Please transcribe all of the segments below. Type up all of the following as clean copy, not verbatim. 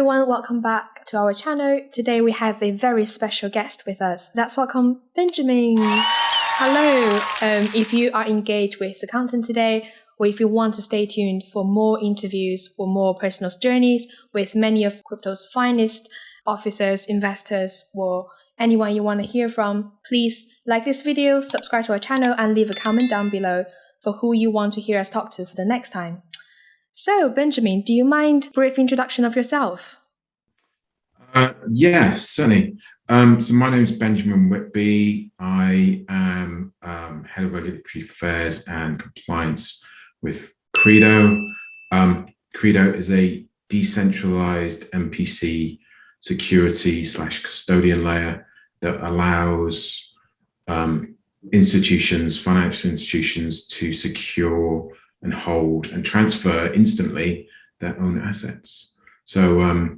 everyone, welcome back to our channel. Today we have a very special guest with us. Let's welcome Benjamin. Hello. If you are engaged with the content today, or if you want to stay tuned for more interviews, for more personal journeys with many of crypto's finest officers, investors, or anyone you want to hear from, please like this video, subscribe to our channel, and leave a comment down below for who you want to hear us talk to for the next time. So, Benjamin, do you mind a brief introduction of yourself? Yeah, certainly. So my name is Benjamin Whitby. I am Head of Regulatory Affairs and Compliance with Qredo. Qredo is a decentralized MPC security / custodian layer that allows institutions, financial institutions, to secure and hold and transfer instantly their own assets. So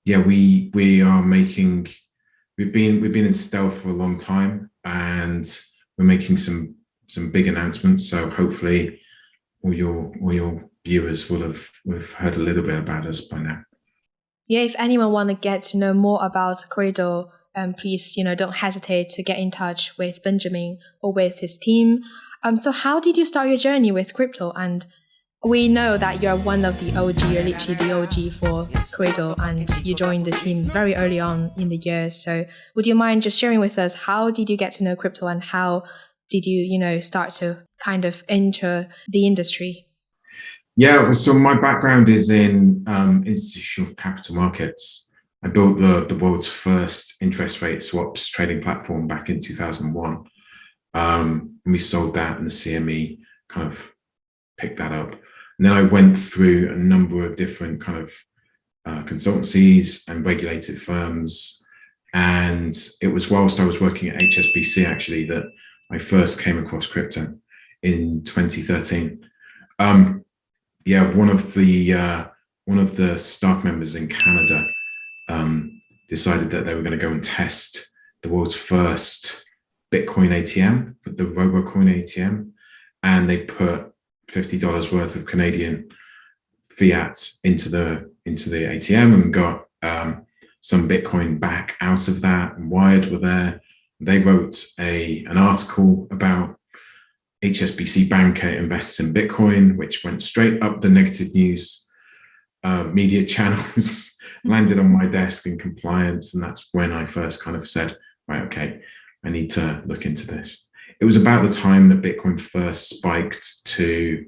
yeah, we've been in stealth for a long time, and we're making some big announcements. So hopefully all your viewers will have heard a little bit about us by now. Yeah, if anyone want to get to know more about Qredo, please, don't hesitate to get in touch with Benjamin or with his team. So how did you start your journey with crypto? And we know that you're one of the OG, you're literally the OG for Qredo, and you joined the team very early on in the year. So would you mind just sharing with us, how did you get to know crypto, and how did you, start to kind of enter the industry? Yeah, so my background is in institutional capital markets. I built the world's first interest rate swaps trading platform back in 2001. And we sold that, and the CME kind of picked that up. And then I went through a number of different kind of consultancies and regulated firms. And it was whilst I was working at HSBC, actually, that I first came across crypto in 2013. Yeah, one of the staff members in Canada decided that they were going to go and test the world's first Bitcoin ATM, the RoboCoin ATM, and they put $50 worth of Canadian fiat into the ATM and got some Bitcoin back out of that, and Wired were there. They wrote an article about HSBC banker invests in Bitcoin, which went straight up the negative news media channels, landed on my desk in compliance, and that's when I first kind of said, right, okay, I need to look into this. It was about the time that Bitcoin first spiked to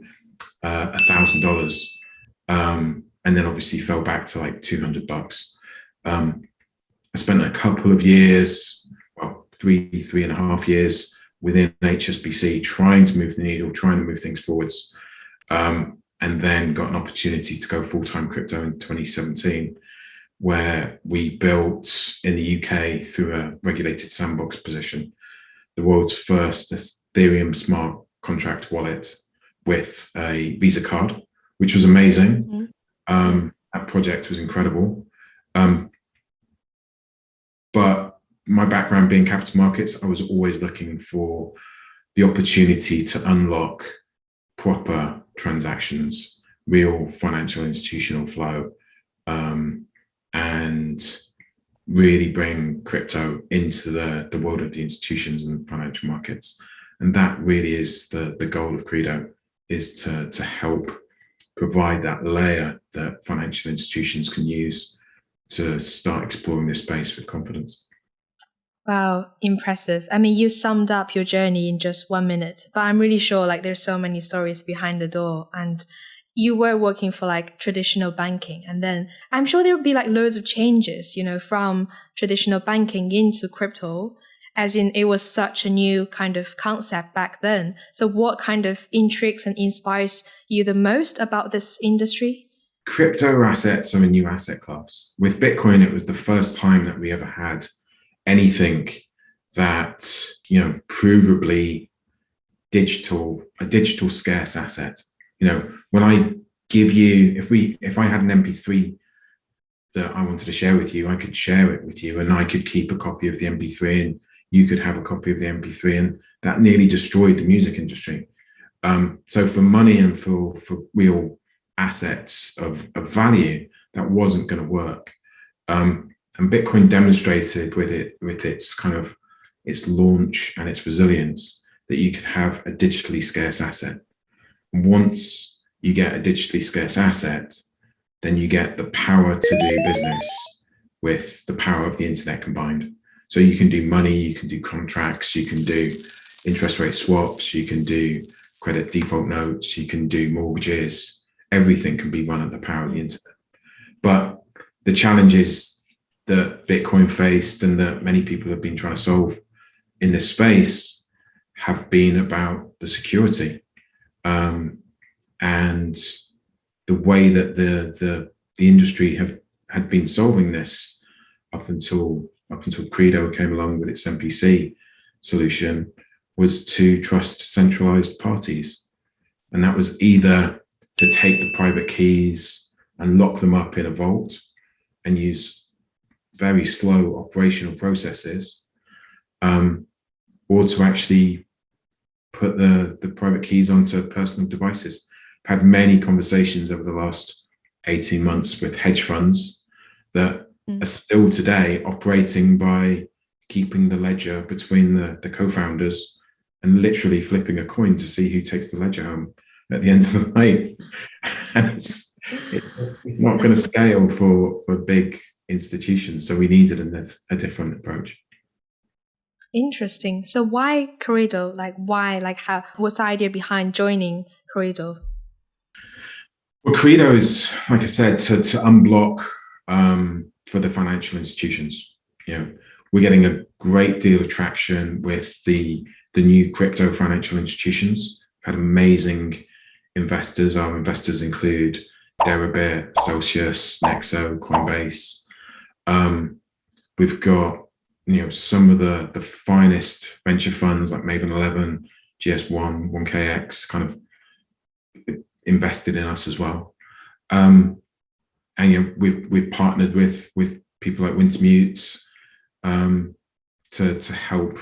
$1,000, and then obviously fell back to like $200. I spent a couple of years, well, three and a half years within HSBC, trying to move the needle, trying to move things forwards, and then got an opportunity to go full-time crypto in 2017, where we built in the UK, through a regulated sandbox position, the world's first Ethereum smart contract wallet with a Visa card, which was amazing. Mm-hmm. That project was incredible. But my background being capital markets, I was always looking for the opportunity to unlock proper transactions, real financial institutional flow, and really bring crypto into the world of the institutions and financial markets. And that really is the goal of Qredo, is to help provide that layer that financial institutions can use to start exploring this space with confidence. Wow, impressive. I mean, you summed up your journey in just 1 minute, but I'm really sure there's so many stories behind the door. And you were working for traditional banking, and then I'm sure there would be loads of changes, from traditional banking into crypto, as in it was such a new kind of concept back then. So what kind of intrigues and inspires you the most about this industry? Crypto assets are a new asset class. With Bitcoin, it was the first time that we ever had anything that, provably a digital scarce asset. When I give you, if I had an MP3 that I wanted to share with you, I could share it with you, and I could keep a copy of the MP3, and you could have a copy of the MP3, and that nearly destroyed the music industry. So for money and for real assets of value, that wasn't going to work. And Bitcoin demonstrated with its kind of its launch and its resilience that you could have a digitally scarce asset. And once you get a digitally scarce asset, then you get the power to do business with the power of the internet combined. So you can do money, you can do contracts, you can do interest rate swaps, you can do credit default notes, you can do mortgages. Everything can be run at the power of the internet. But the challenges that Bitcoin faced and that many people have been trying to solve in this space have been about the security, and the way that the industry had been solving this up until Qredo came along with its MPC solution was to trust centralized parties. And that was either to take the private keys and lock them up in a vault and use very slow operational processes, or to actually put the private keys onto personal devices. I've had many conversations over the last 18 months with hedge funds that are still today operating by keeping the ledger between the co-founders and literally flipping a coin to see who takes the ledger home at the end of the night. And it's not going to scale for big institutions. So we needed a different approach. Interesting. So why Qredo? What's the idea behind joining Qredo? Well, Qredo is, like I said, to unblock for the financial institutions. We're getting a great deal of traction with the new crypto financial institutions. We've had amazing investors. Our investors include Deribit, Celsius, Nexo, Coinbase. We've got some of the finest venture funds like Maven 11, GS1, 1KX kind of invested in us as well. And we've partnered with people like Wintermute to help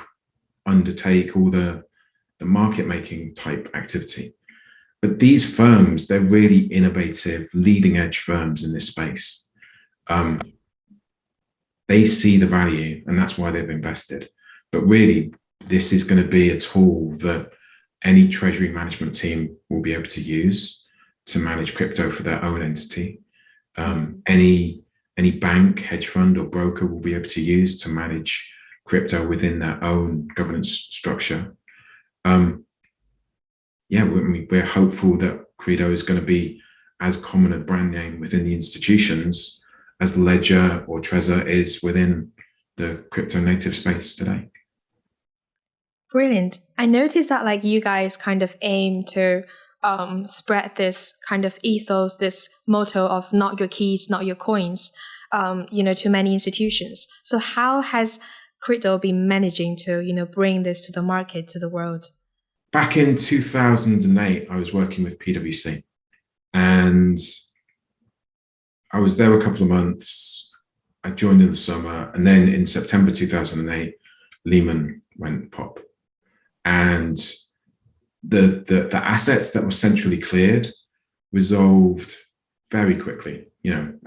undertake all the market making type activity. But these firms, they're really innovative, leading edge firms in this space. They see the value, and that's why they've invested. But really, this is going to be a tool that any treasury management team will be able to use to manage crypto for their own entity. Any bank, hedge fund, or broker will be able to use to manage crypto within their own governance structure. We're hopeful that Qredo is going to be as common a brand name within the institutions as Ledger or Trezor is within the crypto native space today. Brilliant. I noticed that you guys kind of aim to spread this kind of ethos, this motto of not your keys, not your coins, to many institutions. So how has Qredo been managing to, bring this to the market, to the world? Back in 2008, I was working with PwC, and I was there a couple of months. I joined in the summer, and then in September 2008, Lehman went pop. And the assets that were centrally cleared resolved very quickly.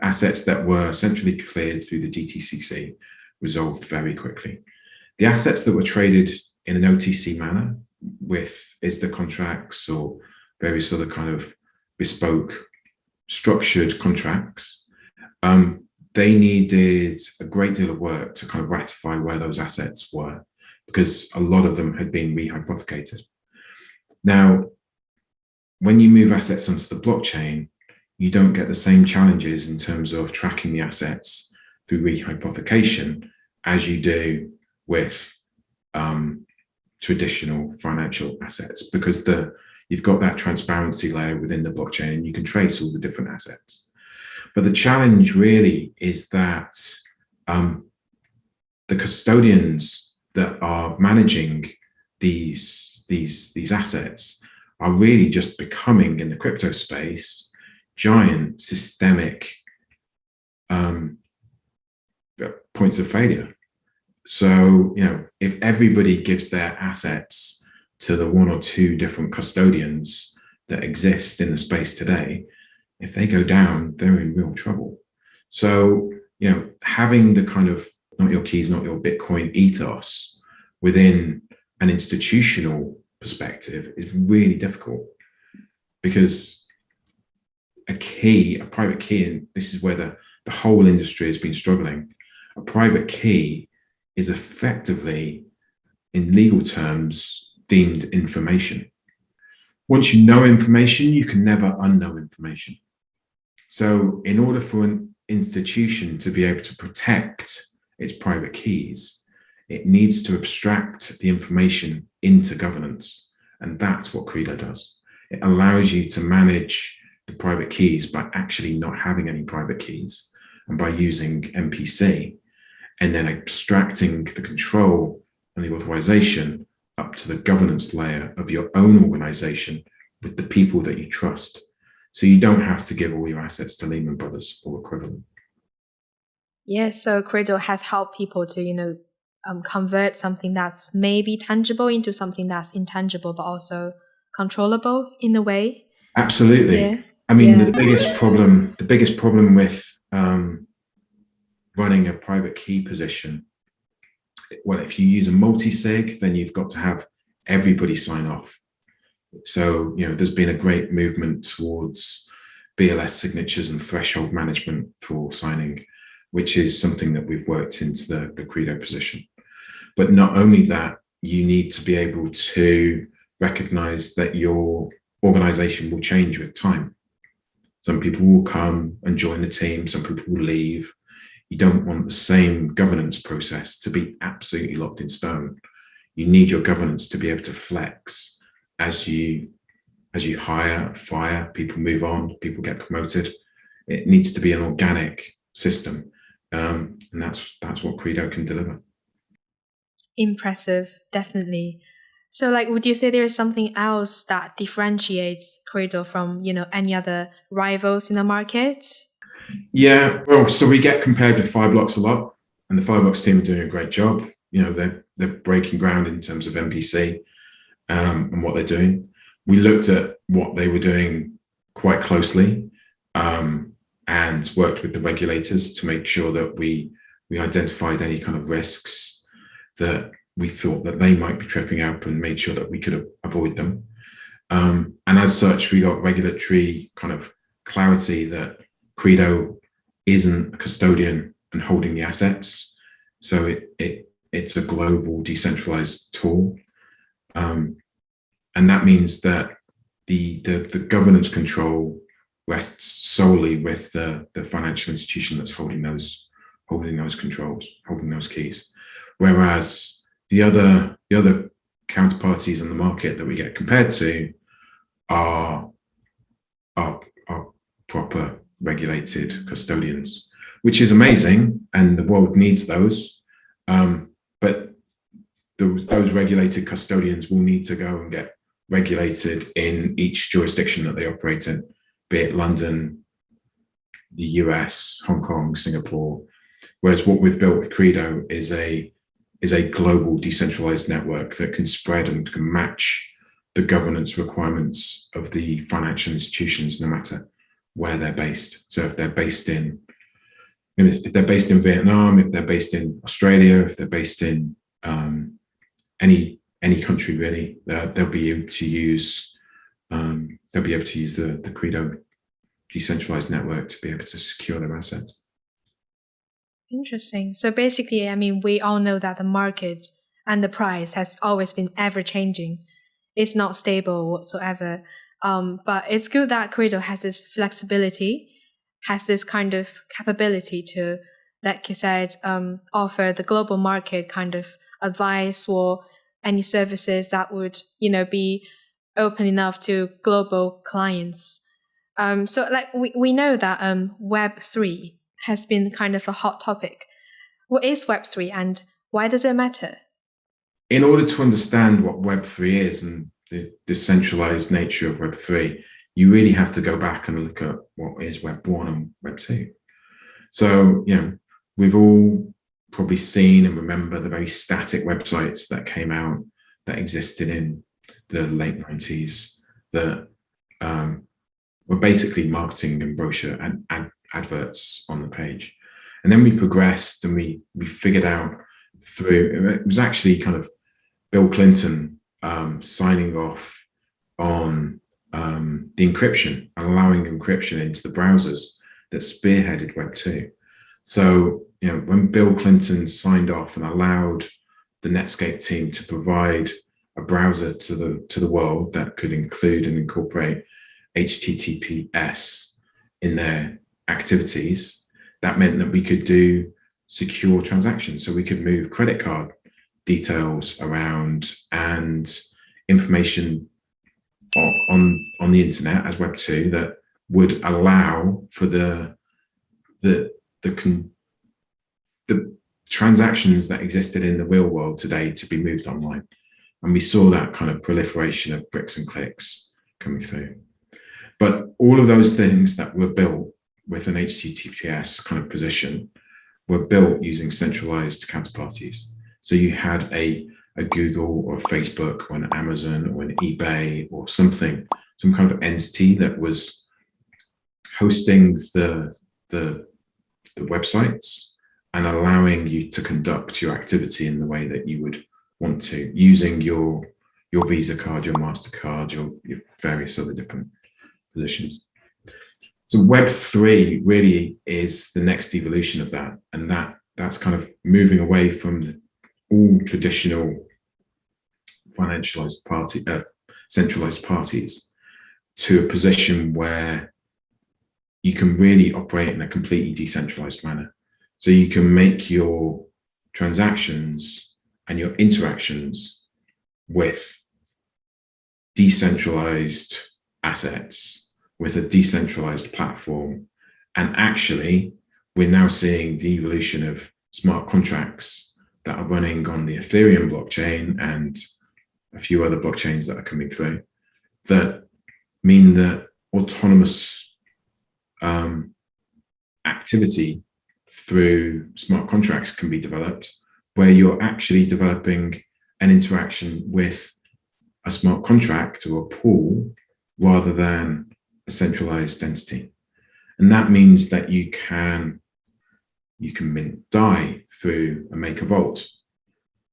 Assets that were centrally cleared through the DTCC resolved very quickly. The assets that were traded in an OTC manner with ISDA contracts or various other kind of bespoke structured contracts, they needed a great deal of work to kind of ratify where those assets were, because a lot of them had been rehypothecated. Now, when you move assets onto the blockchain, you don't get the same challenges in terms of tracking the assets through rehypothecation as you do with traditional financial assets, because you've got that transparency layer within the blockchain and you can trace all the different assets. But the challenge really is that the custodians that are managing these assets are really just becoming, in the crypto space, giant systemic points of failure. So, if everybody gives their assets to the one or two different custodians that exist in the space today, if they go down, they're in real trouble. So, having the kind of not your keys, not your Bitcoin ethos within an institutional perspective is really difficult, because a private key, and this is where the whole industry has been struggling, a private key is effectively, in legal terms, deemed information. Once you know information, you can never unknow information. So in order for an institution to be able to protect its private keys, it needs to abstract the information into governance. And that's what Qredo does. It allows you to manage the private keys by actually not having any private keys, and by using MPC, and then abstracting the control and the authorization up to the governance layer of your own organization with the people that you trust. So you don't have to give all your assets to Lehman Brothers or equivalent. Yeah, so Qredo has helped people to, convert something that's maybe tangible into something that's intangible, but also controllable in a way. Absolutely. Yeah. I mean, the biggest problem with running a private key position, well, if you use a multi-sig, then you've got to have everybody sign off. So, there's been a great movement towards BLS signatures and threshold management for signing, which is something that we've worked into the Qredo position. But not only that, you need to be able to recognize that your organization will change with time. Some people will come and join the team, some people will leave. You don't want the same governance process to be absolutely locked in stone. You need your governance to be able to flex as you hire, fire, people move on, people get promoted. It needs to be an organic system, and that's what Qredo can deliver. Impressive, definitely. So, would you say there is something else that differentiates Qredo from, any other rivals in the market? Yeah, well, so we get compared with Fireblocks a lot, and the Fireblocks team are doing a great job. They're breaking ground in terms of MPC and what they're doing. We looked at what they were doing quite closely, and worked with the regulators to make sure that we identified any kind of risks that we thought that they might be tripping up, and made sure that we could avoid them. And as such, we got regulatory kind of clarity that Qredo isn't a custodian and holding the assets. So it's a global decentralized tool. And that means that the governance control rests solely with the financial institution that's holding those controls, holding those keys. Whereas the other counterparties on the market that we get compared to are proper regulated custodians, which is amazing, and the world needs those. But those regulated custodians will need to go and get regulated in each jurisdiction that they operate in, be it London, the US, Hong Kong, Singapore. Whereas what we've built with Qredo is a global decentralized network that can spread and can match the governance requirements of the financial institutions, no matter where they're based. So if they're based in Vietnam, if they're based in Australia, if they're based in any country really, they'll be able to use the Qredo decentralized network to be able to secure their assets. Interesting. So basically, we all know that the market and the price has always been ever changing. It's not stable whatsoever. But it's good that Qredo has this flexibility, has this kind of capability to, like you said, offer the global market kind of advice or any services that would, be open enough to global clients. So we know that Web3 has been kind of a hot topic. What is Web3 and why does it matter? In order to understand what Web3 is and the decentralized nature of Web3, you really have to go back and look at what is Web1 and Web2. So, we've all probably seen and remember the very static websites that came out, that existed in the late 90s, that were basically marketing and brochure and adverts on the page. And then we progressed and we figured out through, it was actually kind of Bill Clinton signing off on the encryption and allowing encryption into the browsers that spearheaded Web 2. So, when Bill Clinton signed off and allowed the Netscape team to provide a browser to the world that could include and incorporate HTTPS in their activities, that meant that we could do secure transactions. So we could move credit card details around and information on the internet as Web 2 that would allow for the transactions that existed in the real world today to be moved online. And we saw that kind of proliferation of bricks and clicks coming through. But all of those things that were built with an HTTPS kind of position were built using centralized counterparties. So you had a Google or a Facebook or an Amazon or an eBay or something, some kind of entity that was hosting the websites and allowing you to conduct your activity in the way that you would want to, using your Visa card, your MasterCard, your various other different positions. So Web3 really is the next evolution of that, and that's kind of moving away from all traditional centralized parties to a position where you can really operate in a completely decentralized manner. So you can make your transactions and your interactions with decentralized assets, with a decentralized platform. And actually, we're now seeing the evolution of smart contracts that are running on the Ethereum blockchain and a few other blockchains that are coming through that mean that autonomous activity through smart contracts can be developed, where you're actually developing an interaction with a smart contract or a pool rather than a centralized entity. And that means that you can mint DAI through a Maker Vault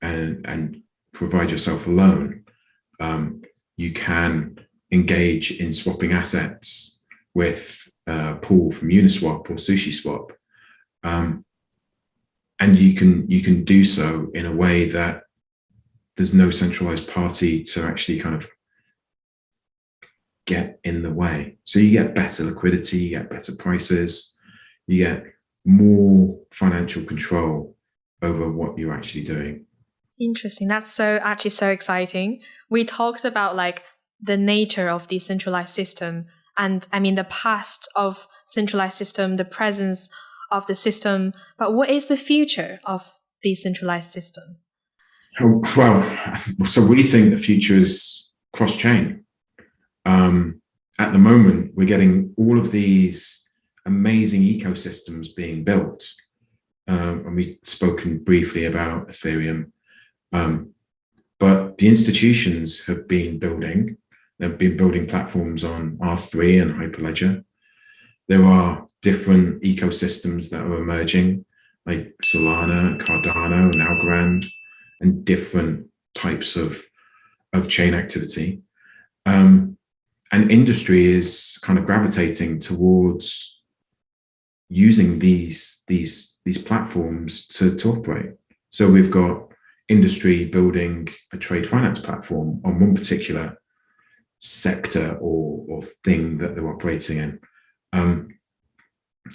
and provide yourself a loan. You can engage in swapping assets with a pool from Uniswap or SushiSwap. And you can do so in a way that there's no centralized party to actually kind of get in the way. So you get better liquidity, you get better prices, you get more financial control over what you're actually doing. Interesting. That's actually so exciting. We talked about like the nature of the centralized system, and I mean the past of centralized system, the presence of the system, but what is the future of the centralized system? Well, so we think the future is cross-chain. At the moment, we're getting all of these amazing ecosystems being built. And we've spoken briefly about Ethereum. But the institutions have been building. They've been building platforms on R3 and Hyperledger. There are different ecosystems that are emerging, like Solana, Cardano, and Algorand, and different types of chain activity. And industry is kind of gravitating towards using these platforms to operate. So we've got industry building a trade finance platform on one particular sector or thing that they're operating in.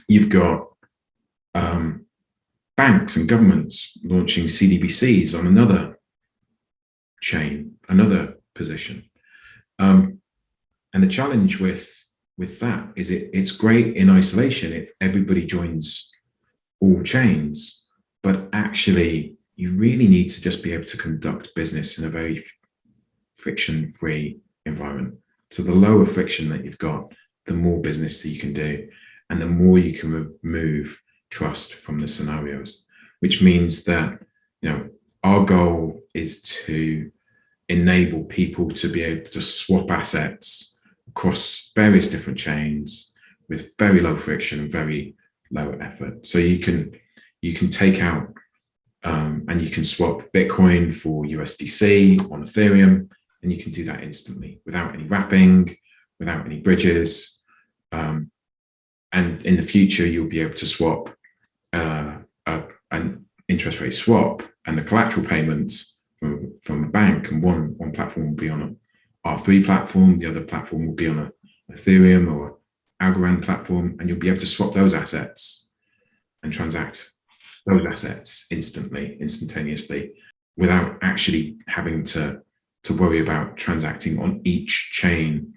You've got banks and governments launching CDBCs on another chain, another position. And the challenge with that is it's great in isolation if everybody joins all chains, but actually you really need to just be able to conduct business in a very friction-free environment. So the lower friction that you've got, the more business that you can do, and the more you can remove trust from the scenarios, which means that, our goal is to enable people to be able to swap assets across various different chains with very low friction and very low effort. So you can take out and you can swap Bitcoin for USDC on Ethereum, and you can do that instantly without any wrapping, without any bridges. And in the future, you'll be able to swap an interest rate swap and the collateral payments from a bank, and one platform will be on an R3 platform, the other platform will be on a Ethereum or Algorand platform, and you'll be able to swap those assets and transact those assets instantaneously, without actually having to worry about transacting on each chain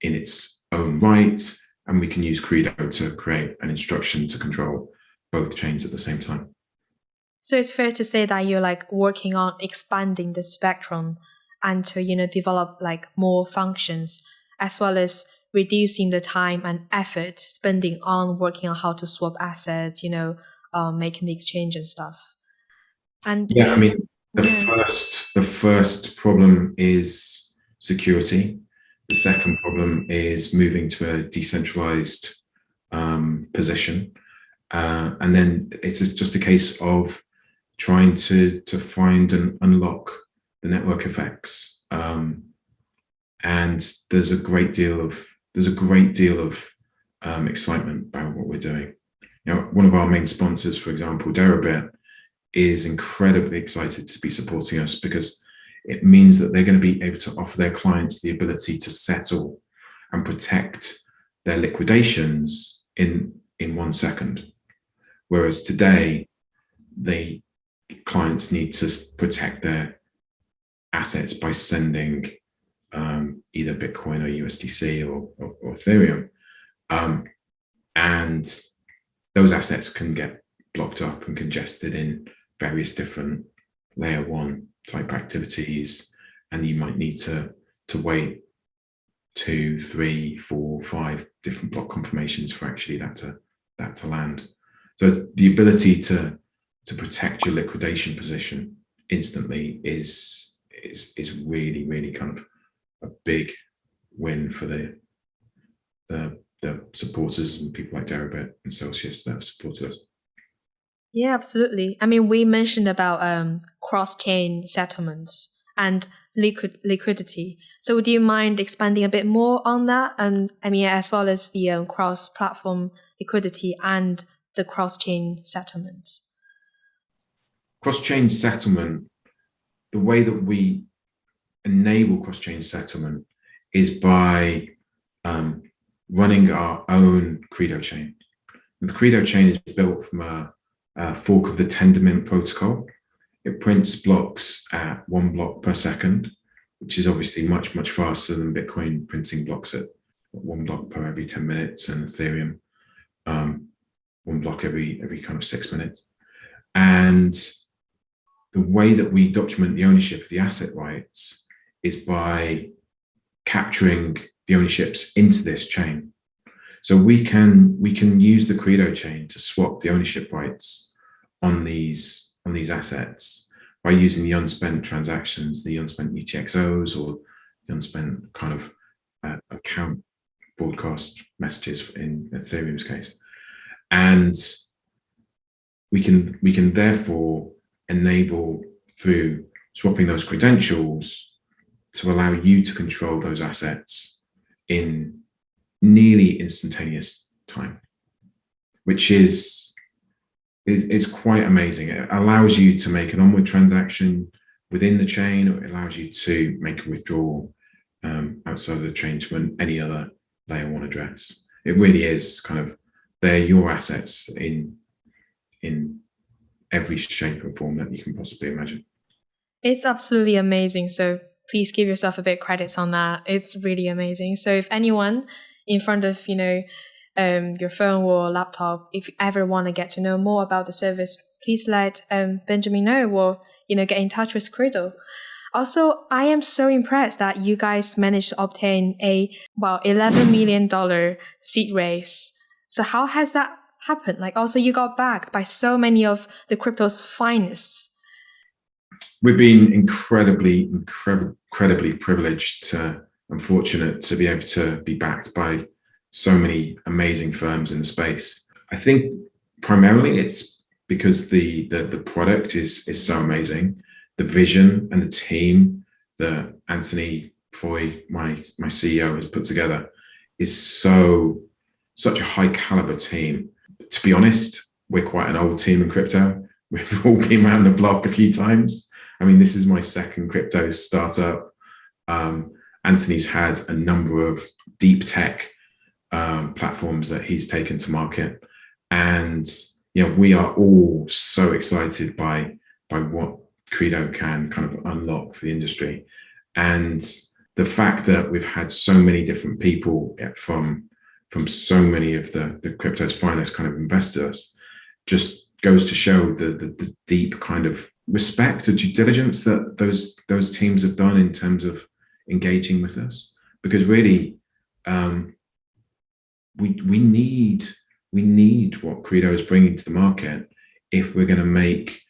in its own right. And we can use Qredo to create an instruction to control both chains at the same time. So it's fair to say that you're like working on expanding the spectrum and to, develop like more functions, as well as reducing the time and effort spending on working on how to swap assets, making the exchange and stuff. And yeah, I mean, the first problem is security. The second problem is moving to a decentralized position. And then it's just a case of trying to find and unlock the network effects. And there's a great deal of excitement about what we're doing. One of our main sponsors, for example, Deribit, is incredibly excited to be supporting us, because it means that they're going to be able to offer their clients the ability to settle and protect their liquidations in 1 second. Whereas today, the clients need to protect their assets by sending either Bitcoin or USDC or Ethereum. And those assets can get blocked up and congested in various different layer one type activities, and you might need to wait 2, 3, 4, 5 different block confirmations for actually that to land. So the ability to protect your liquidation position instantly is really, really kind of a big win for the supporters and people like Deribit and Celsius that have supported us. Yeah, absolutely. I mean, we mentioned about cross-chain settlements and liquidity. So would you mind expanding a bit more on that? And I mean, as well as the cross-platform liquidity and the cross-chain settlements. Cross-chain settlement, the way that we enable cross-chain settlement is by running our own Qredo chain. And the Qredo chain is built from a fork of the Tendermint protocol. It prints blocks at 1 block per second, which is obviously much, much faster than Bitcoin printing blocks at 1 block per every 10 minutes, and Ethereum 1 block every kind of 6 minutes. And the way that we document the ownership of the asset rights is by capturing the ownerships into this chain. So we can use the Qredo chain to swap the ownership rights on these assets by using the unspent transactions, the unspent UTXOs, or the unspent kind of account broadcast messages in Ethereum's case. And we can therefore enable, through swapping those credentials, to allow you to control those assets in nearly instantaneous time, which is quite amazing. It allows you to make an onward transaction within the chain, or it allows you to make a withdrawal outside of the chain to any other layer one address. It really is kind of, they're your assets in every shape or form that you can possibly imagine. It's absolutely amazing. So please give yourself a bit credits on that. It's really amazing. So if anyone in front of, your phone or laptop, if you ever want to get to know more about the service, please let Benjamin know, or, get in touch with Qredo. Also, I am so impressed that you guys managed to obtain a $11 million seed raise. So how has that happened? Like, also you got backed by so many of the crypto's finest. We've been incredibly privileged and fortunate to be able to be backed by so many amazing firms in the space. I think primarily it's because the product is so amazing. The vision and the team that Anthony Foy, my CEO, has put together is such a high caliber team. To be honest, we're quite an old team in crypto. We've all been around the block a few times. I mean, this is my second crypto startup. Anthony's had a number of deep tech platforms that he's taken to market, and we are all so excited by what Qredo can kind of unlock for the industry, and the fact that we've had so many different people from so many of the crypto's finest kind of investors just goes to show the deep kind of respect or due diligence that those teams have done in terms of engaging with us. Because really, we need what Qredo is bringing to the market if we're going to make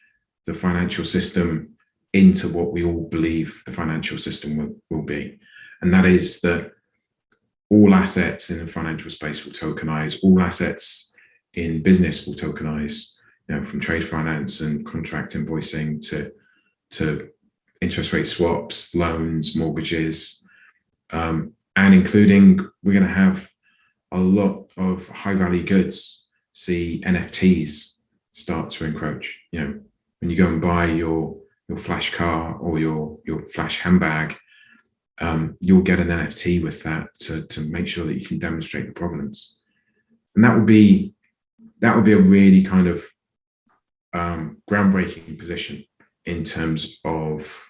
the financial system into what we all believe the financial system will be. And that is that all assets in the financial space will tokenize, all assets in business will tokenize, from trade finance and contract invoicing to interest rate swaps, loans, mortgages, and including, we're going to have a lot of high value goods see NFTs start to encroach. When you go and buy your flash car or your flash handbag, you'll get an NFT with that to make sure that you can demonstrate the provenance. And that would be a really kind of groundbreaking position in terms of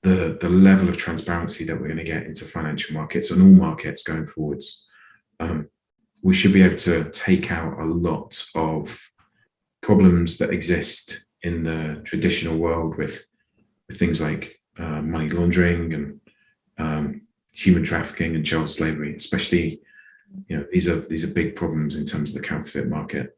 the level of transparency that we're going to get into financial markets and all markets going forwards. We should be able to take out a lot of problems that exist in the traditional world with things like money laundering and human trafficking and child slavery, especially. These are big problems in terms of the counterfeit market.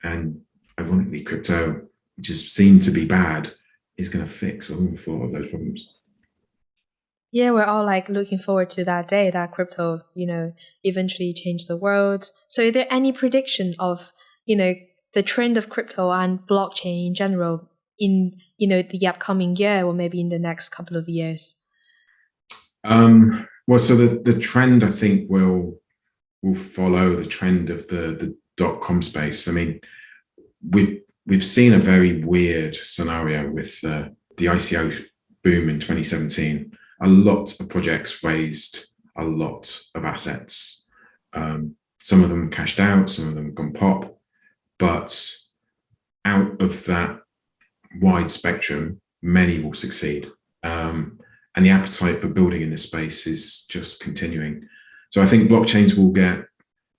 And ironically, crypto, which is seen to be bad, is going to fix an awful lot of those problems. Yeah, we're all looking forward to that day that crypto, eventually change the world. So is there any prediction of, the trend of crypto and blockchain in general in, the upcoming year or maybe in the next couple of years? Well, so the trend, I think, will follow the trend of the .com space. I mean, we've seen a very weird scenario with the ICO boom in 2017. A lot of projects raised a lot of assets. Some of them cashed out, some of them gone pop, but out of that wide spectrum, many will succeed. And the appetite for building in this space is just continuing. So I think blockchains will get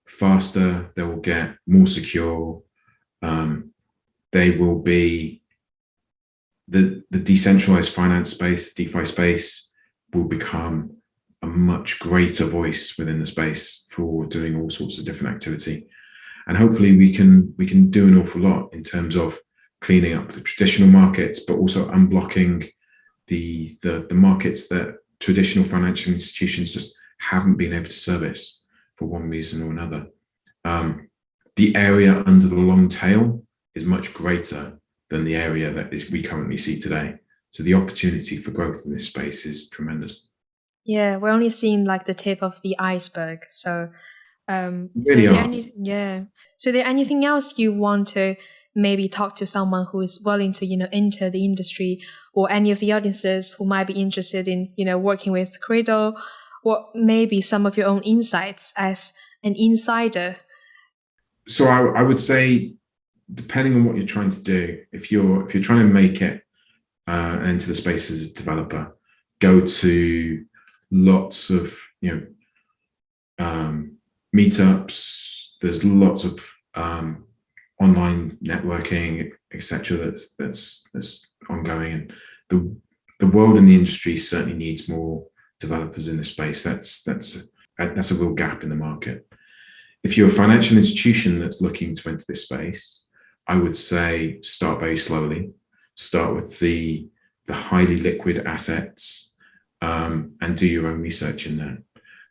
faster, they will get more secure. They will be the decentralized finance space, DeFi space, will become a much greater voice within the space for doing all sorts of different activity. And hopefully we can do an awful lot in terms of cleaning up the traditional markets, but also unblocking the markets that traditional financial institutions just haven't been able to service for one reason or another. The area under the long tail is much greater than the area that we currently see today. So the opportunity for growth in this space is tremendous. Yeah, we're only seeing the tip of the iceberg. So, Really So, there anything else you want to maybe talk to someone who is willing to, enter the industry, or any of the audiences who might be interested in, working with Qredo, or maybe some of your own insights as an insider? So I would say, depending on what you're trying to do, if you're trying to make it into the space as a developer, go to lots of meetups. There's lots of online networking, etc. That's ongoing, and the world and the industry certainly needs more developers in this space. That's a real gap in the market. If you're a financial institution that's looking to enter this space, I would say start very slowly. Start with the highly liquid assets, and do your own research in that.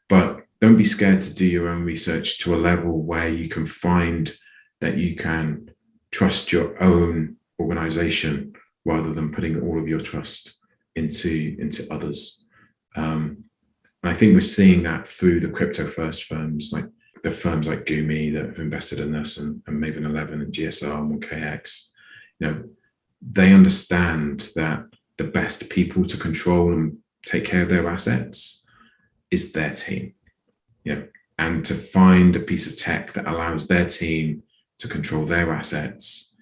But don't be scared to do your own research to a level where you can find that you can trust your own organization rather than putting all of your trust into others. And I think we're seeing that through the crypto first firms, like the firms like Gumi that have invested in us, and Maven 11 and GSR and 1KX. They understand that the best people to control and take care of their assets is their team. And to find a piece of tech that allows their team to control their assets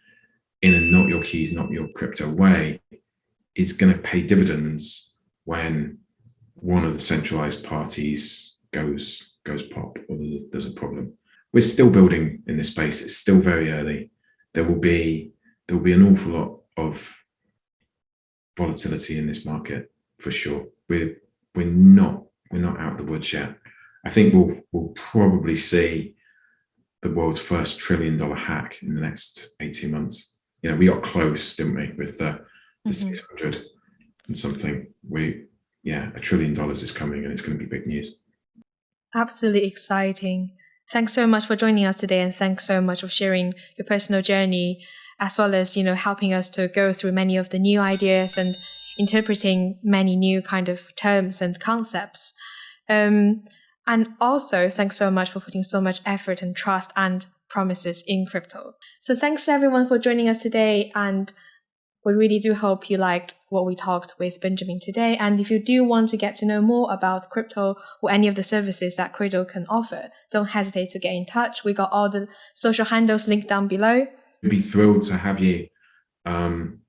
in a not your keys, not your crypto way is going to pay dividends when one of the centralized parties goes pop or there's a problem. We're still building in this space. It's still very early. There will be an awful lot of volatility in this market for sure. We're not out of the woods yet. I think we'll probably see the world's first $1 trillion hack in the next 18 months. We got close, didn't we, with the 600 and something. $1 trillion is coming, and it's going to be big news. Absolutely exciting. Thanks so much for joining us today, and thanks so much for sharing your personal journey, as well as, helping us to go through many of the new ideas and interpreting many new kind of terms and concepts. And also, thanks so much for putting so much effort and trust and promises in crypto. So thanks everyone for joining us today, and we really do hope you liked what we talked with Benjamin today. And if you do want to get to know more about crypto or any of the services that Qredo can offer, don't hesitate to get in touch. We got all the social handles linked down below. We'd be thrilled to have you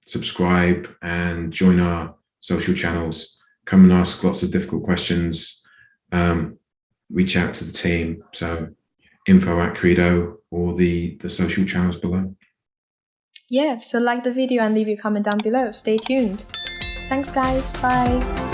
subscribe and join our social channels. Come and ask lots of difficult questions. Reach out to the team. So info@Qredo or the social channels below. Yeah, so like the video and leave your comment down below. Stay tuned. Thanks guys, bye.